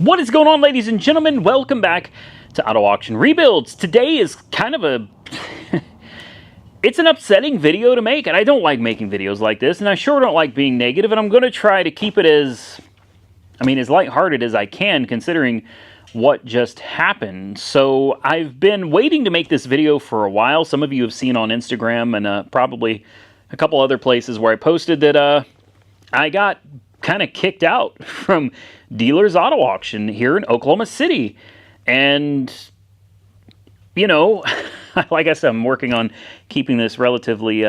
What is going on, ladies and gentlemen? Welcome back to Auto Auction Rebuilds. Today is kind of a... it's an upsetting video to make, and I don't like making videos like this, and I sure don't like being negative, and I'm going to try to keep it as lighthearted as I can, considering what just happened. So I've been waiting to make this video for a while. Some of you have seen on Instagram and probably a couple other places where I posted that I got kind of kicked out from Dealers Auto Auction here in Oklahoma City. And, you know, like I said, I'm working on keeping this relatively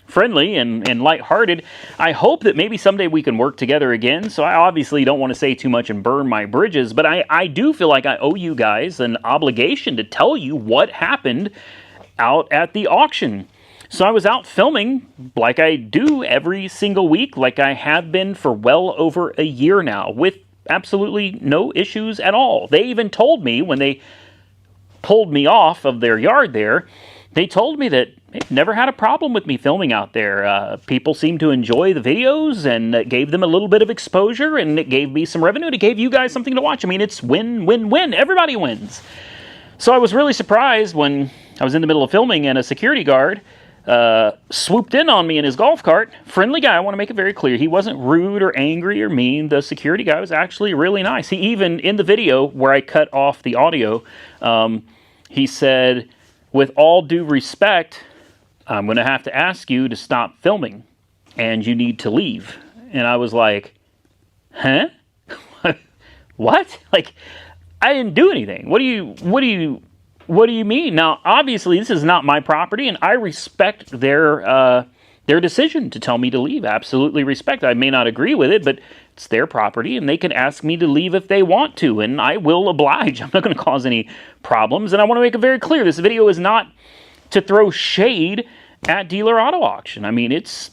friendly and lighthearted. I hope that maybe someday we can work together again. So I obviously don't want to say too much and burn my bridges, but I do feel like I owe you guys an obligation to tell you what happened out at the auction. So I was out filming like I do every single week, like I have been for well over a year now, with absolutely no issues at all. They even told me when they pulled me off of their yard there, they told me that they've never had a problem with me filming out there. People seem to enjoy the videos, and it gave them a little bit of exposure, and it gave me some revenue. It gave you guys something to watch. I mean, it's win, win, win. Everybody wins. So I was really surprised when I was in the middle of filming and a security guard swooped in on me in his golf cart. Friendly guy, I want to make it very clear. He wasn't rude or angry or mean. The security guy was actually really nice. He even, in the video where I cut off the audio, he said, "With all due respect, I'm going to have to ask you to stop filming, and you need to leave." And I was like, huh? What? Like, I didn't do anything. What do you mean? Now, obviously, this is not my property, and I respect their decision to tell me to leave. Absolutely respect. I may not agree with it, but it's their property, and they can ask me to leave if they want to, and I will oblige. I'm not going to cause any problems, and I want to make it very clear. This video is not to throw shade at Dealer Auto Auction. I mean, it's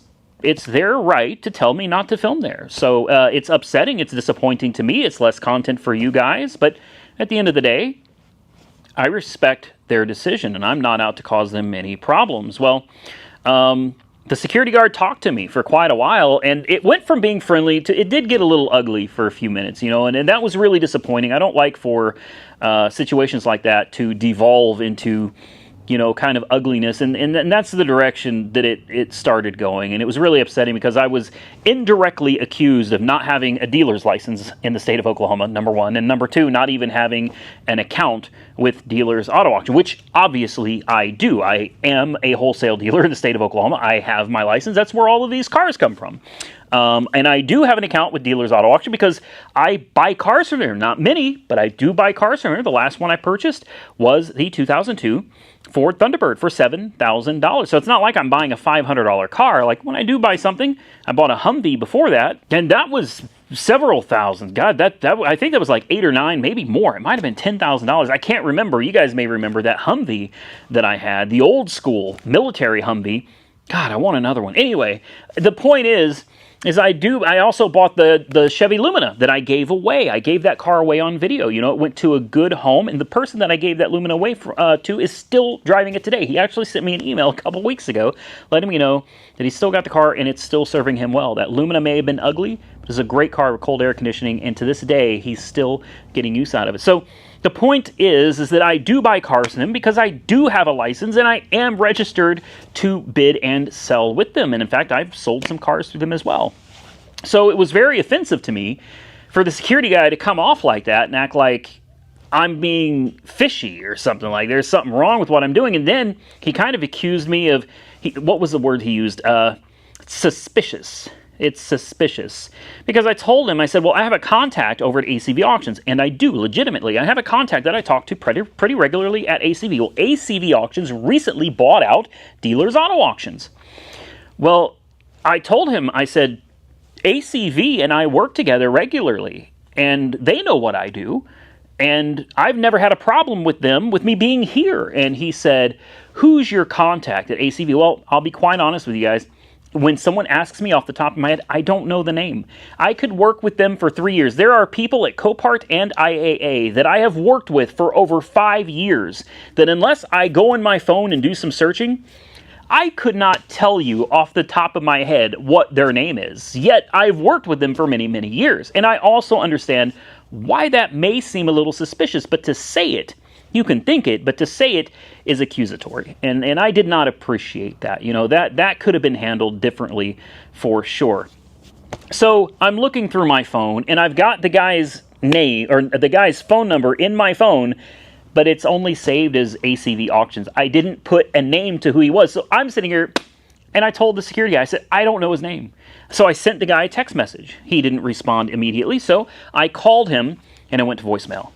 their right to tell me not to film there. So it's upsetting. It's disappointing to me. It's less content for you guys, but at the end of the day, I respect their decision, and I'm not out to cause them any problems. Well, the security guard talked to me for quite a while, and it went from being friendly to, it did get a little ugly for a few minutes, you know, and that was really disappointing. I don't like for situations like that to devolve into, you know, kind of ugliness, and that's the direction that it started going, and it was really upsetting because I was indirectly accused of not having a dealer's license in the state of Oklahoma, number one, and number two, not even having an account with Dealers Auto Auction, which obviously I do. I am a wholesale dealer in the state of Oklahoma. I have my license. That's where all of these cars come from. And I do have an account with Dealers Auto Auction because I buy cars from there. Not many, but I do buy cars from there. The last one I purchased was the 2002 Ford Thunderbird for $7,000. So it's not like I'm buying a $500 car. Like when I do buy something, I bought a Humvee before that, and that was several thousand. God, that I think that was like 8 or 9, maybe more. It might have been $10,000. I can't remember. You guys may remember that Humvee that I had, the old school military Humvee. God, I want another one. Anyway, the point is I also bought the Chevy Lumina that I gave away. I gave that car away on video. You know, it went to a good home, and the person that I gave that Lumina away to is still driving it today. He actually sent me an email a couple weeks ago letting me know that he still got the car and it's still serving him well. That Lumina may have been ugly, but it's a great car with cold air conditioning, and to this day, he's still getting use out of it. So the point is that I do buy cars from them because I do have a license and I am registered to bid and sell with them. And in fact, I've sold some cars through them as well. So it was very offensive to me for the security guy to come off like that and act like I'm being fishy or something, like there's something wrong with what I'm doing. And then he kind of accused me of, what was the word he used? Suspicious. It's suspicious. Because I told him, I said, well, I have a contact over at ACV Auctions, and I do, legitimately. I have a contact that I talk to pretty regularly at ACV. Well, ACV Auctions recently bought out Dealers Auto Auctions. Well, I told him, I said, ACV and I work together regularly, and they know what I do, and I've never had a problem with them, with me being here. And he said, who's your contact at ACV? Well, I'll be quite honest with you guys. When someone asks me off the top of my head, I don't know the name. I could work with them for 3 years. There are people at Copart and IAA that I have worked with for over 5 years that unless I go on my phone and do some searching, I could not tell you off the top of my head what their name is. Yet I've worked with them for many, many years. And I also understand why that may seem a little suspicious, but to say it, you can think it, but to say it is accusatory. And I did not appreciate that. You know, that could have been handled differently for sure. So I'm looking through my phone, and I've got the guy's name, or the guy's phone number in my phone, but it's only saved as ACV Auctions. I didn't put a name to who he was. So I'm sitting here, and I told the security guy, I said, I don't know his name. So I sent the guy a text message. He didn't respond immediately, so I called him, and I went to voicemail.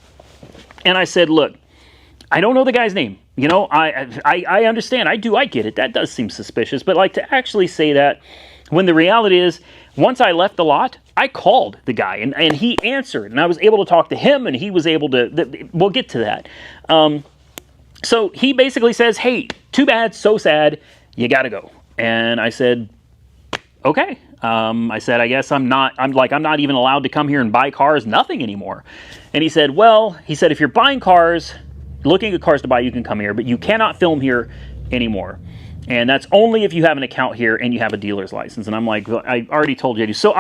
And I said, look, I don't know the guy's name. You know, I understand. I get it. That does seem suspicious. But like to actually say that when the reality is, once I left the lot, I called the guy and he answered. And I was able to talk to him and he was able to, we'll get to that. So he basically says, hey, too bad, so sad, you got to go. And I said, okay. I said, I guess I'm not even allowed to come here and buy cars, nothing anymore. And he said, well, if you're buying cars, looking at cars to buy, you can come here, but you cannot film here anymore. And that's only if you have an account here and you have a dealer's license. And I'm like, well, I already told you. So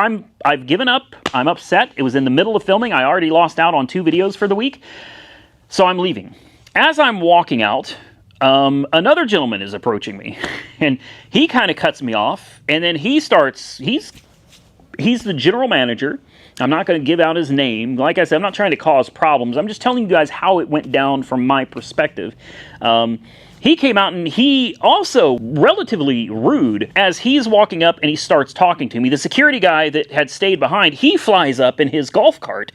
I've given up. I'm upset. It was in the middle of filming. I already lost out on 2 videos for the week. So I'm leaving. As I'm walking out, another gentleman is approaching me. And he kind of cuts me off. And then he's the general manager. I'm not going to give out his name. Like I said, I'm not trying to cause problems. I'm just telling you guys how it went down from my perspective. He came out and he also relatively rude as he's walking up and he starts talking to me. The security guy that had stayed behind, he flies up in his golf cart.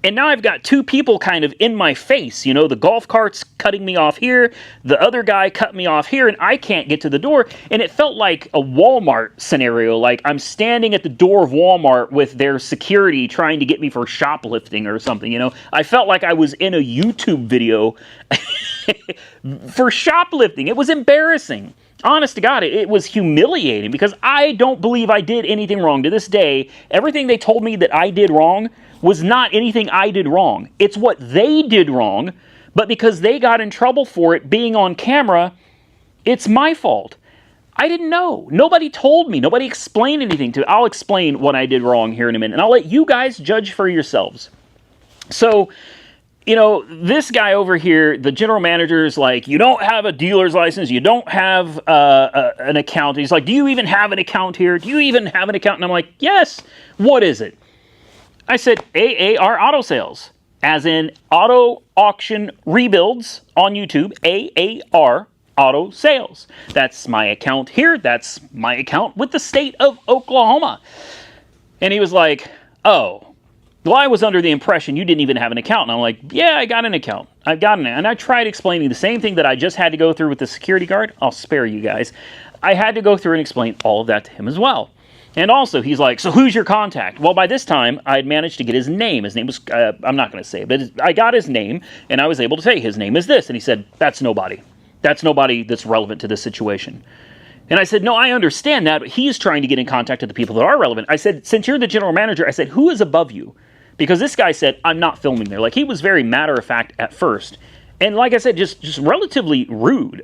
And now I've got 2 people kind of in my face. You know, the golf cart's cutting me off here. The other guy cut me off here and I can't get to the door. And it felt like a Walmart scenario. Like I'm standing at the door of Walmart with their security trying to get me for shoplifting or something. You know, I felt like I was in a YouTube video for shoplifting. It was embarrassing. Honest to God, it was humiliating because I don't believe I did anything wrong. To this day, everything they told me that I did wrong was not anything I did wrong. It's what they did wrong, but because they got in trouble for it being on camera, it's my fault. I didn't know. Nobody told me. Nobody explained anything to me. I'll explain what I did wrong here in a minute, and I'll let you guys judge for yourselves. So, you know, this guy over here, the general manager is like, you don't have a dealer's license. You don't have an account. He's like, do you even have an account here? Do you even have an account? And I'm like, yes. What is it? I said, AAR Auto Sales, as in Auto Auction Rebuilds on YouTube, AAR Auto Sales. That's my account here. That's my account with the state of Oklahoma. And he was like, oh, well, I was under the impression you didn't even have an account. And I'm like, yeah, I got an account. I've got an account. And I tried explaining the same thing that I just had to go through with the security guard. I'll spare you guys. I had to go through and explain all of that to him as well. And also, he's like, so who's your contact? Well, by this time, I had managed to get his name. His name was, I'm not going to say it, but I got his name, and I was able to say, his name is this. And he said, that's nobody. That's nobody that's relevant to this situation. And I said, no, I understand that, but he's trying to get in contact with the people that are relevant. I said, since you're the general manager, I said, who is above you? Because this guy said, I'm not filming there. Like, he was very matter-of-fact at first. And like I said, just relatively rude,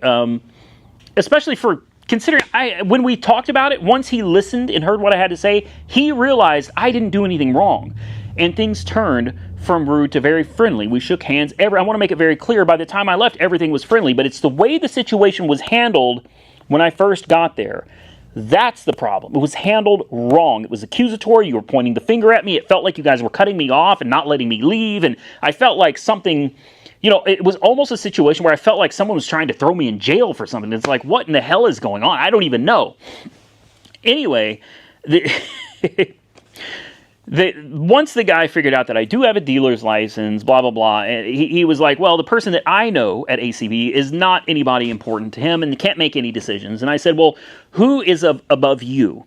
especially for... Considering, when we talked about it, once he listened and heard what I had to say, he realized I didn't do anything wrong. And things turned from rude to very friendly. We shook hands. I want to make it very clear, by the time I left, everything was friendly. But it's the way the situation was handled when I first got there. That's the problem. It was handled wrong. It was accusatory. You were pointing the finger at me. It felt like you guys were cutting me off and not letting me leave. And I felt like something... You know, it was almost a situation where I felt like someone was trying to throw me in jail for something. It's like, what in the hell is going on? I don't even know. Anyway, once the guy figured out that I do have a dealer's license, blah, blah, blah, and he was like, well, the person that I know at ACV is not anybody important to him and can't make any decisions. And I said, well, who is above you?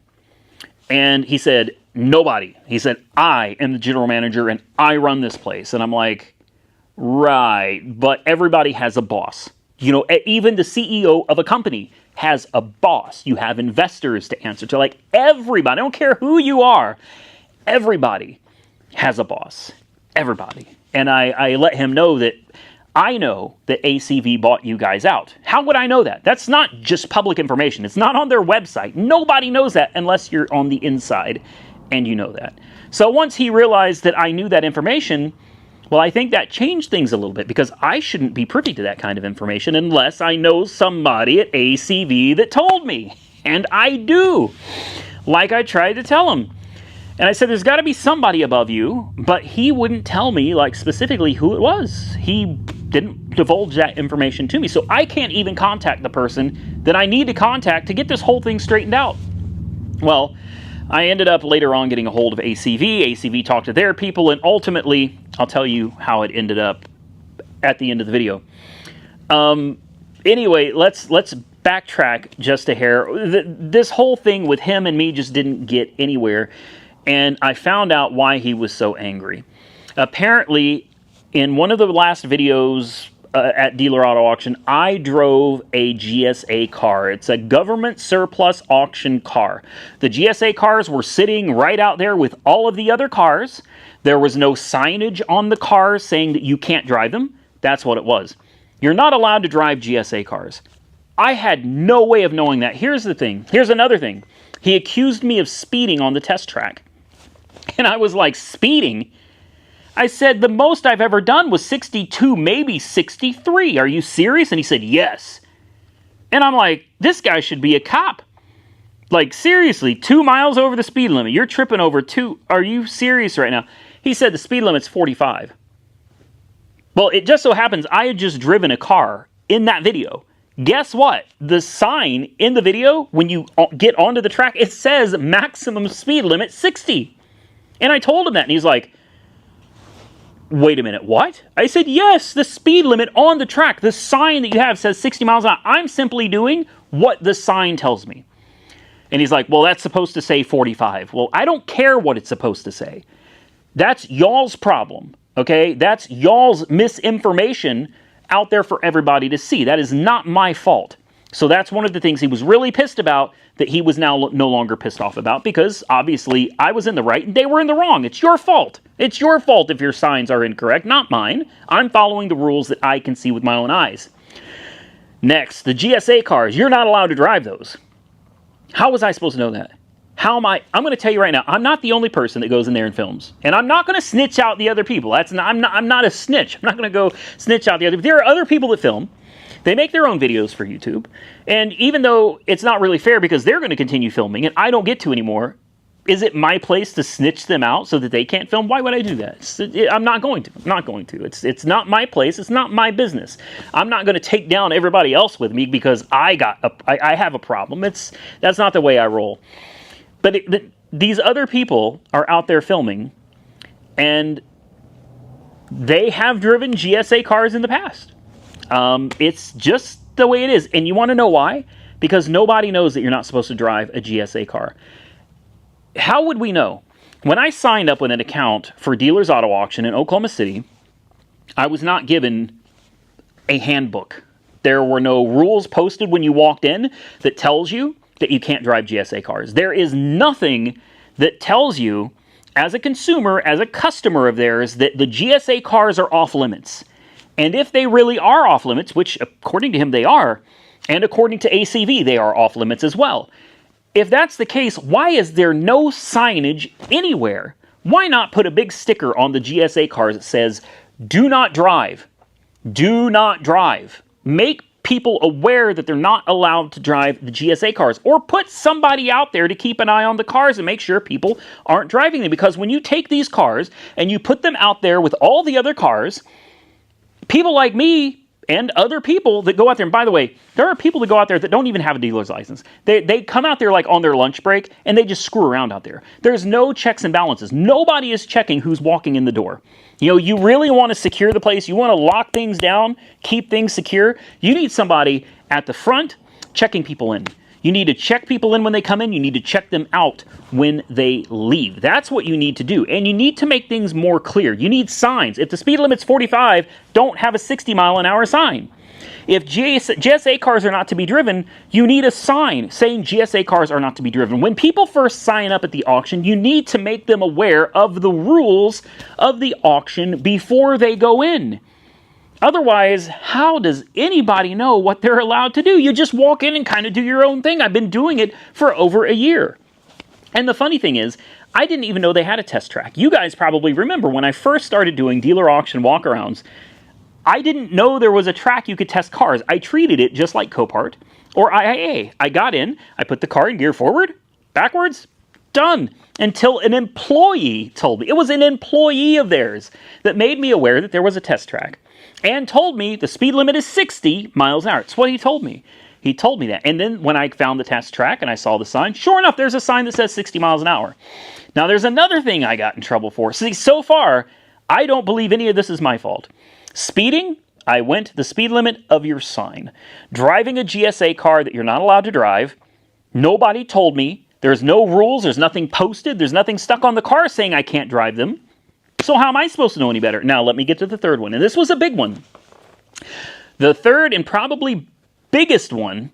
And he said, nobody. He said, I am the general manager and I run this place. And I'm like... Right, but everybody has a boss. You know, even the CEO of a company has a boss. You have investors to answer to. Like, everybody, I don't care who you are, everybody has a boss. Everybody. And I let him know that I know that ACV bought you guys out. How would I know that? That's not just public information. It's not on their website. Nobody knows that unless you're on the inside and you know that. So once he realized that I knew that information... Well, I think that changed things a little bit because I shouldn't be privy to that kind of information unless I know somebody at ACV that told me. And I do. Like I tried to tell him. And I said, there's got to be somebody above you, but he wouldn't tell me, like, specifically who it was. He didn't divulge that information to me. So I can't even contact the person that I need to contact to get this whole thing straightened out. Well, I ended up later on getting a hold of ACV. ACV talked to their people, and ultimately, I'll tell you how it ended up at the end of the video. Anyway, let's backtrack just a hair. This whole thing with him and me just didn't get anywhere. And I found out why he was so angry. Apparently, in one of the last videos at Dealer Auto Auction, I drove a GSA car. It's a government surplus auction car. The GSA cars were sitting right out there with all of the other cars. There was no signage on the cars saying that you can't drive them. That's what it was. You're not allowed to drive GSA cars. I had no way of knowing that. Here's the thing. Here's another thing. He accused me of speeding on the test track. And I was like, speeding? I said, the most I've ever done was 62, maybe 63. Are you serious? And he said, yes. And I'm like, this guy should be a cop. Like, seriously, 2 miles over the speed limit. You're tripping over 2. Are you serious right now? He said the speed limit's 45. Well, it just so happens I had just driven a car in that video. Guess what? The sign in the video, when you get onto the track, it says maximum speed limit 60. And I told him that, and he's like, wait a minute, what? I said, yes, the speed limit on the track, the sign that you have says 60 miles an hour. I'm simply doing what the sign tells me. And he's like, well, that's supposed to say 45. Well, I don't care what it's supposed to say. That's y'all's problem, okay? That's y'all's misinformation out there for everybody to see. That is not my fault. So that's one of the things he was really pissed about, that he was now no longer pissed off about, because obviously I was in the right and they were in the wrong. It's your fault. It's your fault if your signs are incorrect, not mine. I'm following the rules that I can see with my own eyes. Next, the GSA cars. You're not allowed to drive those. How was I supposed to know that? How am I? I'm going to tell you right now, I'm not the only person that goes in there and films. And I'm not going to snitch out the other people. I'm not a snitch. I'm not going to go snitch out the other. There are other people that film. They make their own videos for YouTube. And even though it's not really fair because they're going to continue filming and I don't get to anymore, is it my place to snitch them out so that they can't film? Why would I do that? I'm not going to. I'm not going to. It's not my place. It's not my business. I'm not going to take down everybody else with me because I have a problem. That's not the way I roll. But these other people are out there filming, and they have driven GSA cars in the past. It's just the way it is. And you want to know why? Because nobody knows that you're not supposed to drive a GSA car. How would we know? When I signed up with an account for Dealers Auto Auction in Oklahoma City, I was not given a handbook. There were no rules posted when you walked in that tells you that you can't drive GSA cars. There is nothing that tells you, as a consumer, as a customer of theirs, that the GSA cars are off limits. And if they really are off limits, which according to him they are, and according to ACV they are off limits as well, if that's the case, why is there no signage anywhere? Why not put a big sticker on the GSA cars that says, do not drive, do not drive? Make people aware that they're not allowed to drive the GSA cars, or put somebody out there to keep an eye on the cars and make sure people aren't driving them. Because when you take these cars and you put them out there with all the other cars, people like me and other people that go out there, and by the way, there are people that go out there that don't even have a dealer's license. They come out there like on their lunch break and they just screw around out there. There's no checks and balances. Nobody is checking who's walking in the door. You know, you really want to secure the place. You want to lock things down, keep things secure. You need somebody at the front checking people in. You need to check people in when they come in. You need to check them out when they leave. That's what you need to do. And you need to make things more clear. You need signs. If the speed limit's 45, don't have a 60-mile-an-hour sign. If GSA cars are not to be driven, you need a sign saying GSA cars are not to be driven. When people first sign up at the auction, you need to make them aware of the rules of the auction before they go in. Otherwise, how does anybody know what they're allowed to do? You just walk in and kind of do your own thing. I've been doing it for over a year. And the funny thing is, I didn't even know they had a test track. You guys probably remember when I first started doing dealer auction walkarounds, I didn't know there was a track you could test cars. I treated it just like Copart or IIA. I got in, I put the car in gear forward, backwards, done. Until an employee told me. It was an employee of theirs that made me aware that there was a test track and told me the speed limit is 60 miles an hour. That's what he told me. He told me that. And then when I found the test track and I saw the sign, sure enough, there's a sign that says 60 miles an hour. Now, there's another thing I got in trouble for. See, so far, I don't believe any of this is my fault. Speeding, I went the speed limit of your sign. Driving a GSA car that you're not allowed to drive, nobody told me. There's no rules. There's nothing posted. There's nothing stuck on the car saying I can't drive them. So how am I supposed to know any better? Now, let me get to the third one. And this was a big one. The third and probably biggest one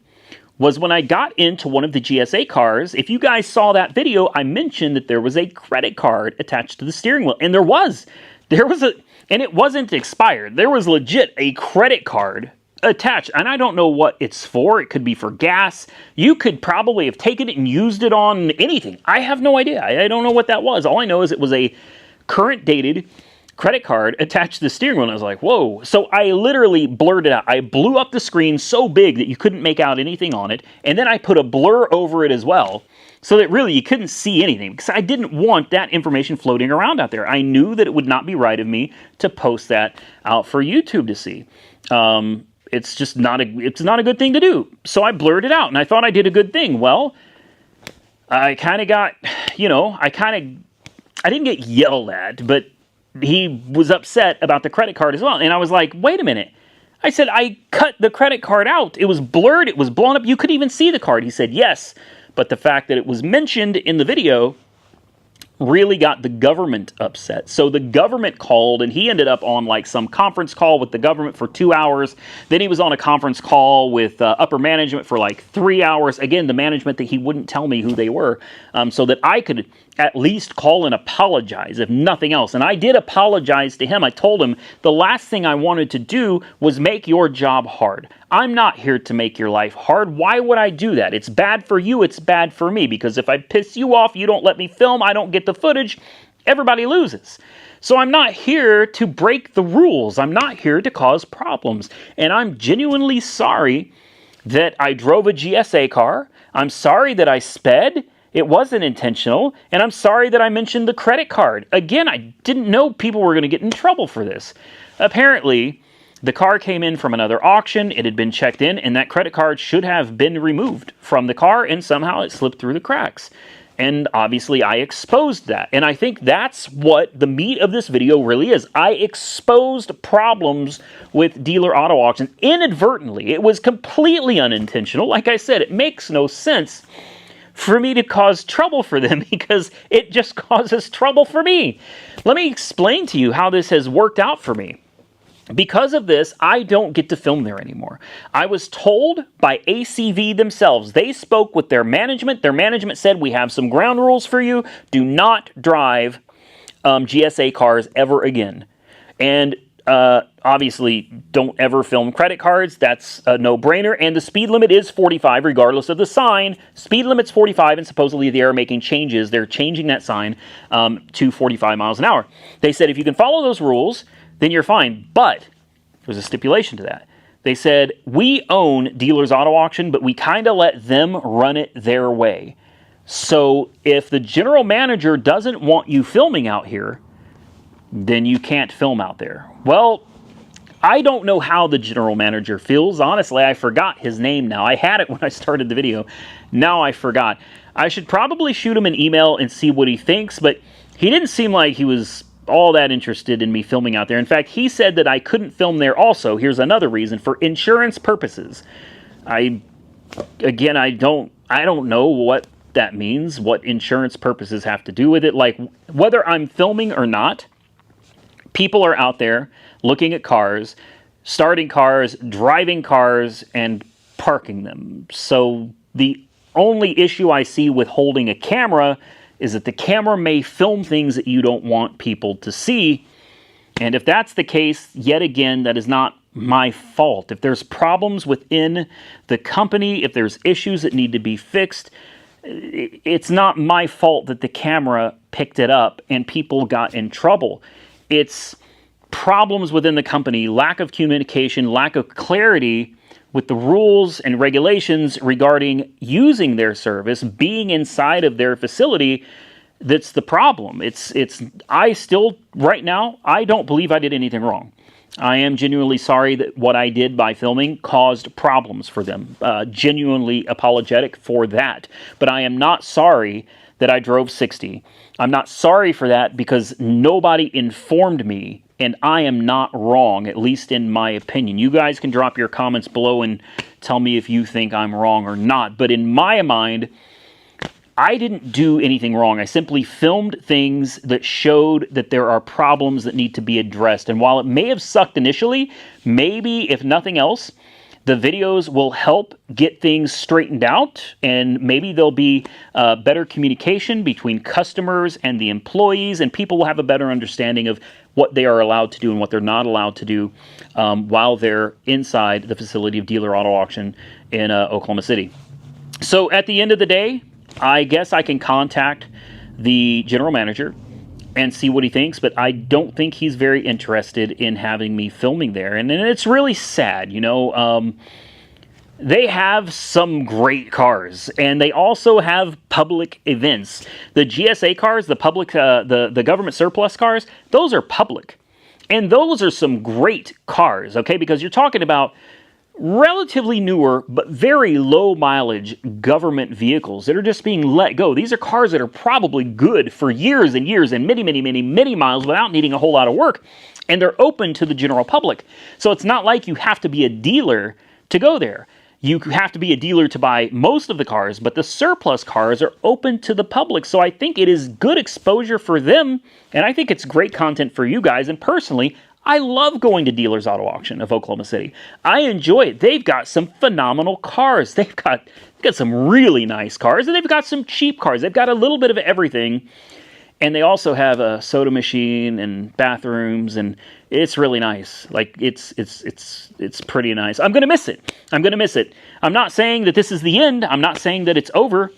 was when I got into one of the GSA cars. If you guys saw that video, I mentioned that there was a credit card attached to the steering wheel. And there was and it wasn't expired. There was legit a credit card attached. And I don't know what it's for. It could be for gas. You could probably have taken it and used it on anything. I have no idea. I don't know what that was. All I know is it was a current dated credit card attached to the steering wheel, and I was like, whoa. So I literally blurred it out. I blew up the screen so big that you couldn't make out anything on it, and then I put a blur over it as well, so that really you couldn't see anything, because I didn't want that information floating around out there. I knew that it would not be right of me to post that out for YouTube to see. It's just not a good thing to do. So I blurred it out, and I thought I did a good thing. Well, I kind of got, I didn't get yelled at, but he was upset about the credit card as well. And I was like, wait a minute. I said, I cut the credit card out. It was blurred. It was blown up. You could even see the card. He said, yes. But the fact that it was mentioned in the video really got the government upset. So the government called, and he ended up on like some conference call with the government for 2 hours. Then he was on a conference call with upper management for like 3 hours. Again, the management that he wouldn't tell me who they were, so that I could at least call and apologize, if nothing else. And I did apologize to him. I told him the last thing I wanted to do was make your job hard. I'm not here to make your life hard. Why would I do that? It's bad for you. It's bad for me. Because if I piss you off, you don't let me film, I don't get the footage, everybody loses. So I'm not here to break the rules. I'm not here to cause problems. And I'm genuinely sorry that I drove a GSA car. I'm sorry that I sped. It wasn't intentional, and I'm sorry that I mentioned the credit card. Again, I didn't know people were going to get in trouble for this. Apparently, the car came in from another auction, it had been checked in, and that credit card should have been removed from the car, and somehow it slipped through the cracks. And obviously, I exposed that. And I think that's what the meat of this video really is. I exposed problems with dealer auto auctions inadvertently. It was completely unintentional. Like I said, it makes no sense for me to cause trouble for them, because it just causes trouble for me. Let me explain to you how this has worked out for me. Because of this, I don't get to film there anymore. I was told by ACV themselves. They spoke with their management. Their management said, we have some ground rules for you. Do not drive GSA cars ever again. And obviously, don't ever film credit cards. That's a no-brainer. And the speed limit is 45, regardless of the sign. Speed limit's 45, and supposedly they are making changes. They're changing that sign to 45 miles an hour. They said if you can follow those rules, then you're fine. But there's a stipulation to that. They said, we own Dealers Auto Auction, but we kind of let them run it their way. So if the general manager doesn't want you filming out here, then you can't film out there. Well, I don't know how the general manager feels. Honestly, I forgot his name now. I had it when I started the video. Now I forgot. I should probably shoot him an email and see what he thinks, but he didn't seem like he was all that interested in me filming out there. In fact, he said that I couldn't film there also. Here's another reason: for insurance purposes. I don't know what that means, what insurance purposes have to do with it. Like, whether I'm filming or not, people are out there looking at cars, starting cars, driving cars, and parking them. So the only issue I see with holding a camera is that the camera may film things that you don't want people to see. And if that's the case, yet again, that is not my fault. If there's problems within the company, if there's issues that need to be fixed, it's not my fault that the camera picked it up and people got in trouble. It's problems within the company, lack of communication, lack of clarity with the rules and regulations regarding using their service, being inside of their facility. That's the problem. I still, right now, I don't believe I did anything wrong. I am genuinely sorry that what I did by filming caused problems for them. Genuinely apologetic for that. But I am not sorry that I drove 60. I'm not sorry for that because nobody informed me, and I am not wrong, at least in my opinion. You guys can drop your comments below and tell me if you think I'm wrong or not. But in my mind, I didn't do anything wrong. I simply filmed things that showed that there are problems that need to be addressed. And while it may have sucked initially, maybe, if nothing else, the videos will help get things straightened out, and maybe there'll be better communication between customers and the employees, and people will have a better understanding of what they are allowed to do and what they're not allowed to do while they're inside the facility of Dealer Auto Auction in Oklahoma City. So at the end of the day, I guess I can contact the general manager and see what he thinks, but I don't think he's very interested in having me filming there. And it's really sad, you know. They have some great cars, and they also have public events. The GSA cars, the public, the government surplus cars, those are public. And those are some great cars, okay? Because you're talking about relatively newer but very low mileage government vehicles that are just being let go. These are cars that are probably good for years and years and many miles without needing a whole lot of work, and they're open to the general public. So it's not like you have to be a dealer to go there. You have to be a dealer to buy most of the cars, but the surplus cars are open to the public. So I think it is good exposure for them, and I think it's great content for you guys. And personally, I love going to Dealers Auto Auction of Oklahoma City. I enjoy it. They've got some phenomenal cars. They've got some really nice cars, and they've got some cheap cars. They've got a little bit of everything, and they also have a soda machine and bathrooms, and it's really nice. Like it's pretty nice. I'm gonna miss it. I'm gonna miss it. I'm not saying that this is the end. I'm not saying that it's over.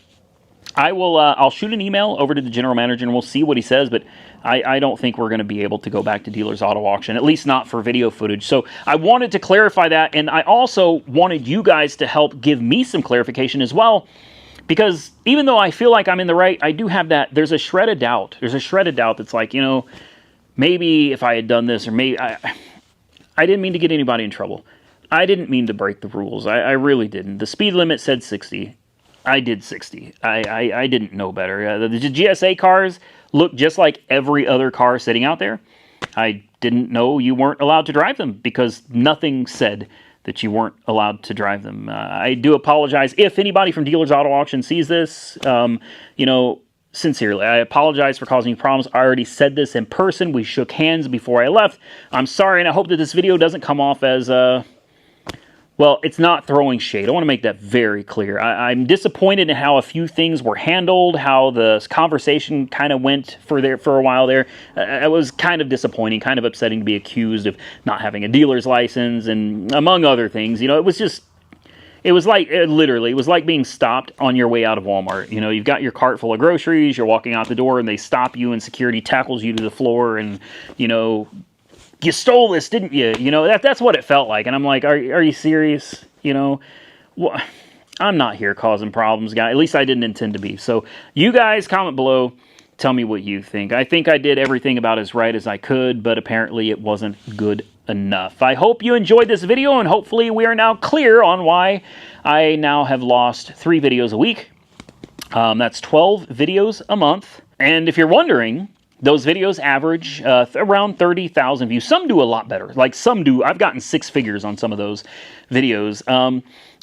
I'll shoot an email over to the general manager and we'll see what he says, but I don't think we're going to be able to go back to Dealers Auto Auction, at least not for video footage. So I wanted to clarify that, and I also wanted you guys to help give me some clarification as well, because even though I feel like I'm in the right, I do have that, there's a shred of doubt. There's a shred of doubt that's like, you know, maybe if I had done this, or maybe I didn't mean to get anybody in trouble. I didn't mean to break the rules. I really didn't. The speed limit said 60. I did 60. I didn't know better. The GSA cars look just like every other car sitting out there. I didn't know you weren't allowed to drive them because nothing said that you weren't allowed to drive them. I do apologize if anybody from Dealers Auto Auction sees this. You know, sincerely, I apologize for causing you problems. I already said this in person. We shook hands before I left. I'm sorry, and I hope that this video doesn't come off as well, it's not throwing shade. I want to make that very clear. I'm disappointed in how a few things were handled, how the conversation kind of went for a while there. It was kind of disappointing, kind of upsetting to be accused of not having a dealer's license, and among other things. You know, it was like, literally, it was like being stopped on your way out of Walmart. You know, you've got your cart full of groceries, you're walking out the door, and they stop you, and security tackles you to the floor, and, you know, you stole this, didn't you? You know, that's what it felt like. And I'm like, are you serious? You know, well, I'm not here causing problems, guys. At least I didn't intend to be. So you guys comment below. Tell me what you think. I think I did everything about as right as I could, but apparently it wasn't good enough. I hope you enjoyed this video, and hopefully we are now clear on why I now have lost 3 videos a week. That's 12 videos a month. And if you're wondering, those videos average around 30,000 views. Some do a lot better. Like some do. I've gotten 6 figures on some of those videos.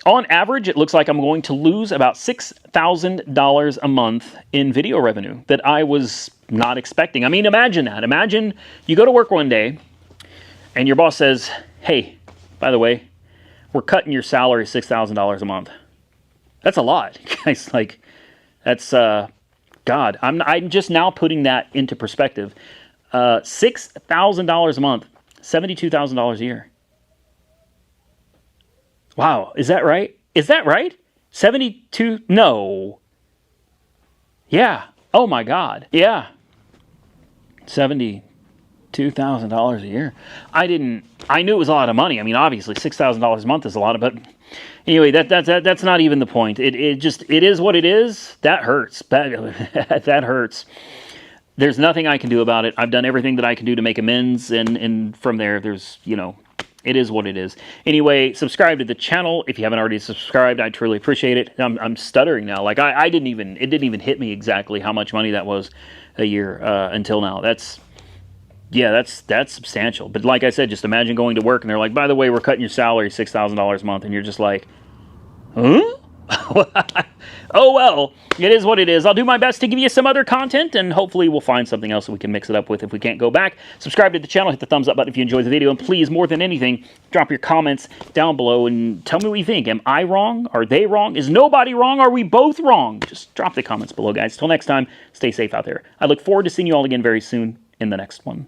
On average, it looks like I'm going to lose about $6,000 a month in video revenue that I was not expecting. I mean, imagine that. Imagine you go to work one day and your boss says, hey, by the way, we're cutting your salary $6,000 a month. That's a lot. Guys, like, that's... God, I'm just now putting that into perspective. $6,000 a month, $72,000 a year. Wow, is that right? Is that right? 72? No. Yeah. Oh my God. Yeah. $72,000 a year. I knew it was a lot of money. I mean, obviously $6,000 a month is a lot, but anyway, that's not even the point. It is what it is. That hurts. That hurts. There's nothing I can do about it. I've done everything that I can do to make amends, and from there, there's, it is what it is. Anyway, subscribe to the channel if you haven't already subscribed. I truly appreciate it. I'm stuttering now. Like it didn't even hit me exactly how much money that was a year until now. That's substantial. But like I said, just imagine going to work and they're like, by the way, we're cutting your salary $6,000 a month, and you're just like, huh? Oh well, it is what it is. I'll do my best to give you some other content, and hopefully we'll find something else that we can mix it up with if we can't go back. Subscribe to the channel, hit the thumbs up button if you enjoyed the video, and please, more than anything, drop your comments down below and tell me what you think. Am I wrong? Are they wrong? Is nobody wrong? Are we both wrong? Just drop the comments below, guys. Till next time, stay safe out there. I look forward to seeing you all again very soon in the next one.